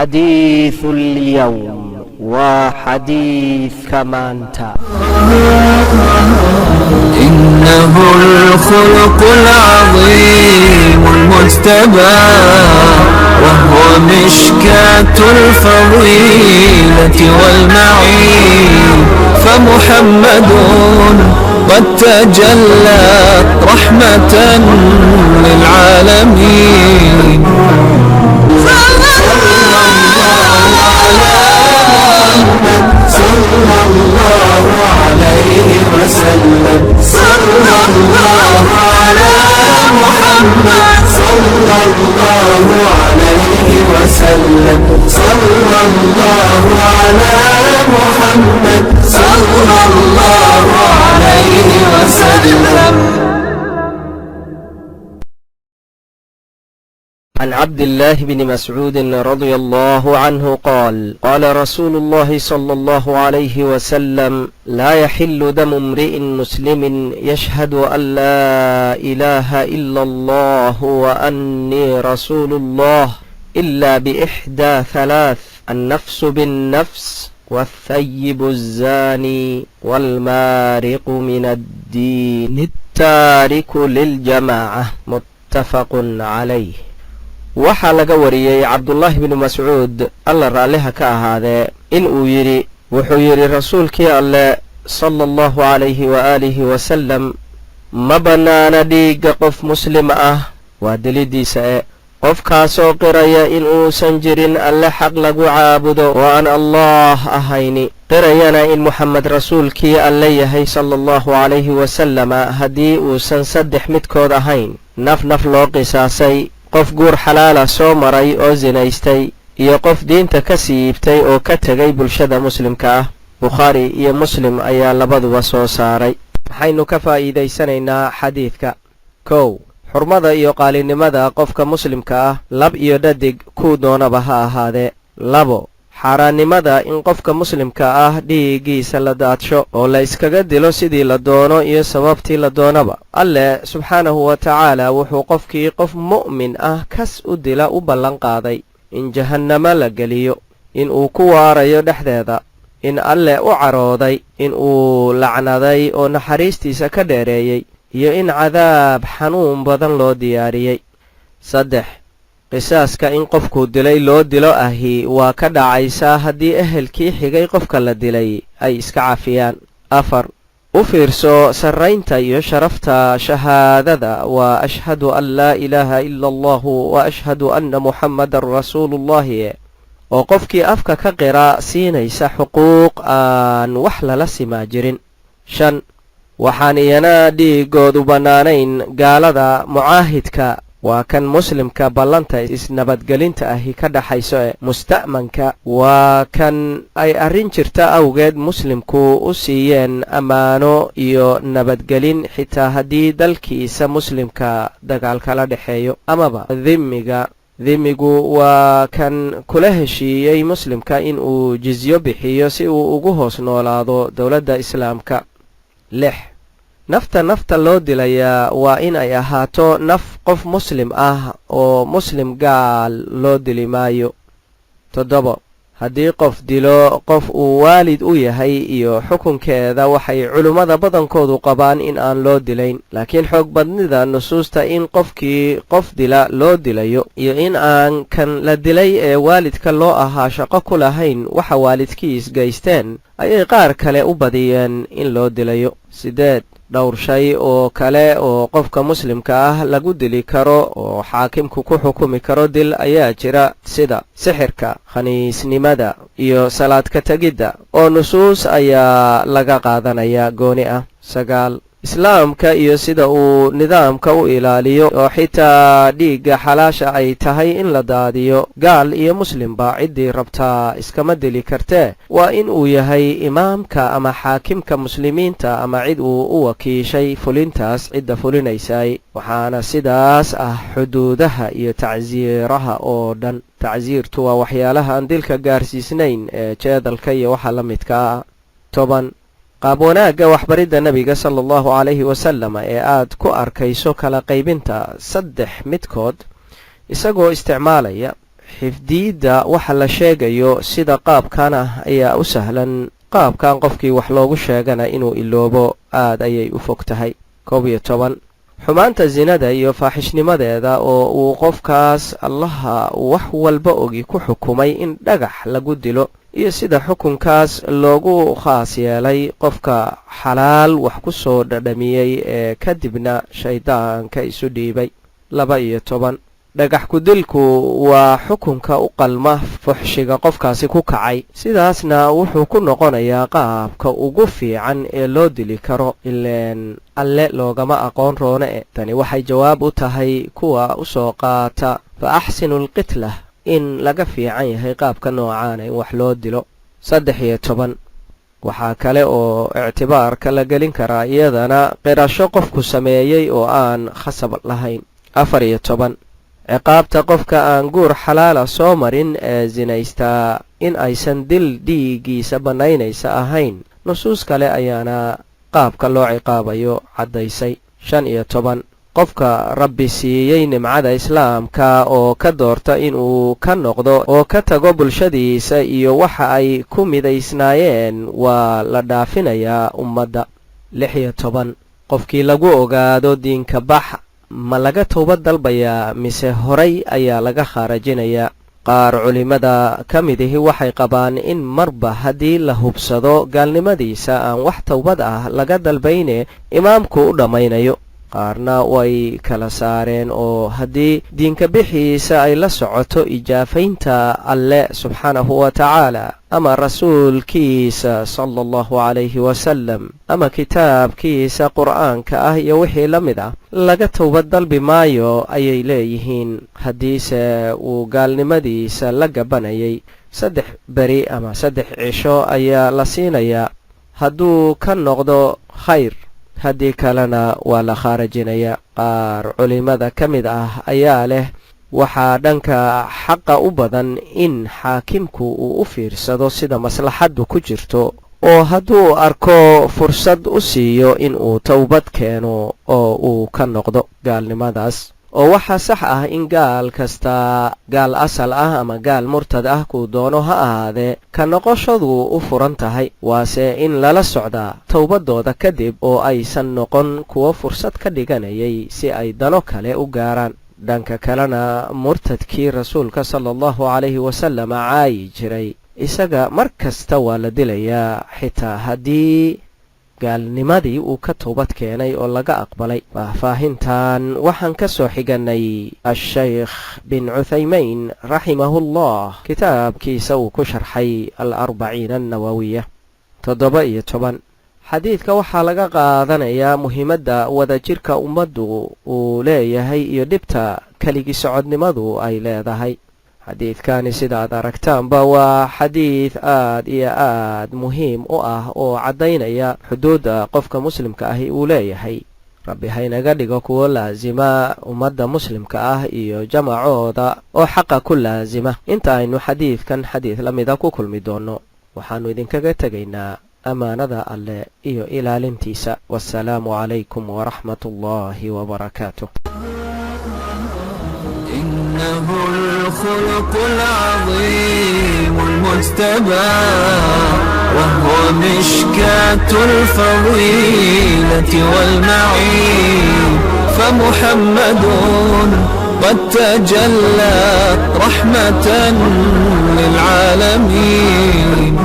حديث اليوم وحديث كمانتا. إنه الخلق العظيم المجتبى وهو مشكاة الفضيلة والمعين فمحمد قد تجلى رحمة للعالمين صلى الله عليه وسلم صلى الله على محمد صلى الله عليه وسلم صلى الله على محمد صلى الله عليه وسلم. عن عبد الله بن مسعود رضي الله عنه قال قال رسول الله صلى الله عليه وسلم لا يحل دم امرئ مسلم يشهد أن لا إله إلا الله وأني رسول الله إلا بإحدى ثلاث النفس بالنفس والثيب الزاني والمارق من الدين التارك للجماعة متفق عليه. waxaa laga wariyey cabdullaahi binu mascuud alla raalliha ka ahaadee in uu yidhi wuxuu yidhi rasuulkii alle sala allahu calayhi waaalihi wasalam ma bannaana dhiigga qof muslim ah waa delidiisa qofkaasoo qiraya in uusan jirin alle xaq lagu caabudo oo aan allaah ahayni qirayana in muxamed rasuulkii alle yahay sala allahu calayhi wasalama haddii uusan saddex midkood ahayn naf loo qisaasay qof guur xalaala soo maray oo sinaystay iyo qof diinta ka siibtay oo ka tegay bulshada muslimka ah. bukhaari iyo muslim ayaa labaduba soo saaray. waxaynu ka faa'iidaysanaynaa xadiidka. 1. xurmada iyo qaalinimada qofka muslimka ah lab iyo dhadig kuu doonaba ha ahaadee. 2. xaaraannimada in qofka muslimka ah dhiiggiisa la daadsho oo la iskaga dilo sidii la doono iyo sababtii la doonaba. alle subxaanahu wa tacaala wuxuu qofkii qof mu'min ah kas u dila u ballan qaaday in jahannamo la geliyo, in uu ku waarayo dhexdeeda, in alle u carooday, in uu lacnaday oo naxariistiisa ka dheereeyey, iyo in cadaab xanuun badan loo diyaariyey. 3. qisaaska in qofkuu dilay loo dilo ahi waa ka dhacaysaa haddii ehelkii xigay qofka la dilay ay iska cafiyaan. 4. u fiirso sarraynta iyo sharafta shahaadada waa ashhadu an laa ilaaha ila allahu wa ashhadu anna muxammadan rasuulullahi oo qofkii afka ka qira siinaysa xuquuq aan wax lala simaa jirin. 5. waxaan iyana dhiigoodu bannaanayn gaalada mucaahidka waa kan muslimka ballanta isnabadgelinta ahi ka dhaxayso musta'manka waa kan ay arrin jirta awgeed muslimku u siiyeen ammaano iyo nabadgelin xitaa haddii dalkiisa muslimka dagaal kala dhexeeyo amaba dhimigu waa kan kula heshiiyey muslimka in uu jizyo bixiyo si uu ugu hoos noolaado dowladda islaamka. 6. nafta loo dilayaa waa in ay ahaato naf qof muslim ah oo muslim gaal loo dili maayo. 7. haddii qof dilo qof uu waalid u yahay iyo xukunkeeda waxay culummada badankoodu qabaan in aan loo dilayn, laakiin xoog badnida nusuusta in qofkii qof dila loo dilayo iyo in aan kan la dilay ee waalidka loo ahaa shaqo ku lahayn waxa waalidkiis gaysteen ayay qaar kale u badiyeen in loo dilayo. 8. dhowr shay oo kale oo qofka muslimka ah lagu dili karo oo xaakimku ku xukumi karo dil ayaa jira sida sixirka, khaniisnimada iyo salaad ka tegidda oo nusuus ayaa laga qaadanaya gooni ah. 9. islaamka iyo sida uu nidaamka u ilaaliyo oo xitaa dhiigga xalaasha ay tahay in la daadiyo gaal iyo muslimba ciddii rabtaa iskama dili kartee waa in uu yahay imaamka ama xaakimka muslimiinta ama cid uu u wakiishay fulintaas cidda fulinaysay. waxaana sidaas ah xuduudaha iyo tacsiiraha oo dhan. tacsiirtu waa waxyaalaha aan dilka gaarsiisnayn ee jeedalka iyo waxa la midka ah. 10. qaab wanaagga waxbaridda nebiga sala allahu calayhi wasalam ee aad ku arkayso kala qaybinta 3 midkood isagoo isticmaalaya xifdiidda waxa la sheegayo sida qaabkan ah ayaa u sahlan qaabkan qofkii wax loogu sheegana inuu iloobo aad ayay u fog tahay. 11 xumaanta zinada iyo faaxishnimadeeda oo uu qofkaas allaha wax walba ogi ku xukumay in dhagax lagu dilo iyo sida xukunkaas loogu khaas yeelay qofka xalaal wax ku soo dhadhamiyey ee kadibna shaydaanka isu dhiibay. 12 dhagax ku dilku waa xukunka u qalma fuxshiga qofkaasi ku kacay, sidaasna wuxuu ku noqonayaa qaabka ugu fiican ee loo dili karo, ileen alle loogama aqoon roone. tani waxay jawaab u tahay kuwa u soo qaata fa axsinu alqitla in laga fiican yahay qaabka noocaana in wax loo dilo. 13 waxaa kale oo ictibaarka la gelin karaa iyadana qirasho qofku sameeyey oo aan khasab lahayn. 14 ciqaabta qofka aan guur xalaala soo marin ee zinaystaa in aysan dil dhiigiisa bannaynaysa ahayn, nusuus kale ayaana qaabka loo ciqaabayo caddaysay. 15 qofka rabbi siiyey nimcada islaamka oo ka doorta inuu ka noqdo oo ka tago bulshadiisa iyo waxa ay ku midaysnaayeen waa la dhaafinayaa ummadda. 16 qofkii lagu ogaado diinka bax ma laga toobad dalbayaa mise horay ayaa laga khaarajinayaa? qaar culimmada ka midihi waxay qabaan in marba haddii la hubsado gaalnimadiisa aan wax towbad ah laga dalbayne imaamku u dhammaynayo. qaarna way kala saareen oo haddii diinka bixiisa ay la socoto ijaafaynta alle subxaanahu wa tacaala ama rasuulkiisa sala allahu calayhi wasalam ama kitaabkiisa qur'aanka ah iyo wixii la mid ah, laga towbad dalbi maayo ayay leeyihiin. haddiise uu gaalnimadiisa la gabanayay 3 beri ama 3 cisho ayaa la siinayaa. hadduu ka noqdo khayr, haddii kalena waa la khaarajinayaa. qaar culimmada ka mid ah ayaa leh waxaa dhanka xaqa u badan in xaakimku uu u fiirsado sida maslaxaddu ku jirto, oo hadduu arko fursad u siiyo in uu towbad keeno oo uu ka noqdo gaalnimadaas. oo waxaa sax ah in gaal kasta, gaal asal ah ama gaal murtad ah kuu doono ha ahaadee, ka noqoshadu u furan tahay, waase in lala socdaa towbaddooda kadib oo aysan noqon kuwo fursad ka dhiganayay si ay dano kale u gaaraan. dhanka kalena murtadkii rasuulka sala allahu calayhi wasallam caayi jiray, isaga mar kasta waa la dilayaa xitaa haddii gaalnimadii uu ka toobad keenay oo laga aqbalay. faahfaahintan waxaan ka soo xiganay ashaykh bin cuthaymayn raximahullah kitaabkiisa uu ku sharxay al-40 annawawiya. 17 xadiidka waxaa laga qaadanayaa muhiimadda wadajirka ummaddu uu leeyahay iyo dhibta keligi socodnimadu ay leedahay. xadiidkani sidaad aragtaanba waa xadiid aad iyo aad muhiim u ah oo caddaynaya xuduudda qofka muslimka ahi uu leeyahay. rabbi haynaga dhigo kuwo laasima ummadda muslimka ah iyo jamacooda oo xaqa ku laasima. inta aynu xadiidkan xadiid la mida ku kulmi doonno, waxaannu idinkaga tegaynaa amaanada alle iyo ilaalintiisa. wassalaamu calaykum waraxmat ullaahi wabarakaatuh. إنه الخلق العظيم المجتبى وهو مشكاة الفضيلة والمعين فمحمد قد تجلى رحمة للعالمين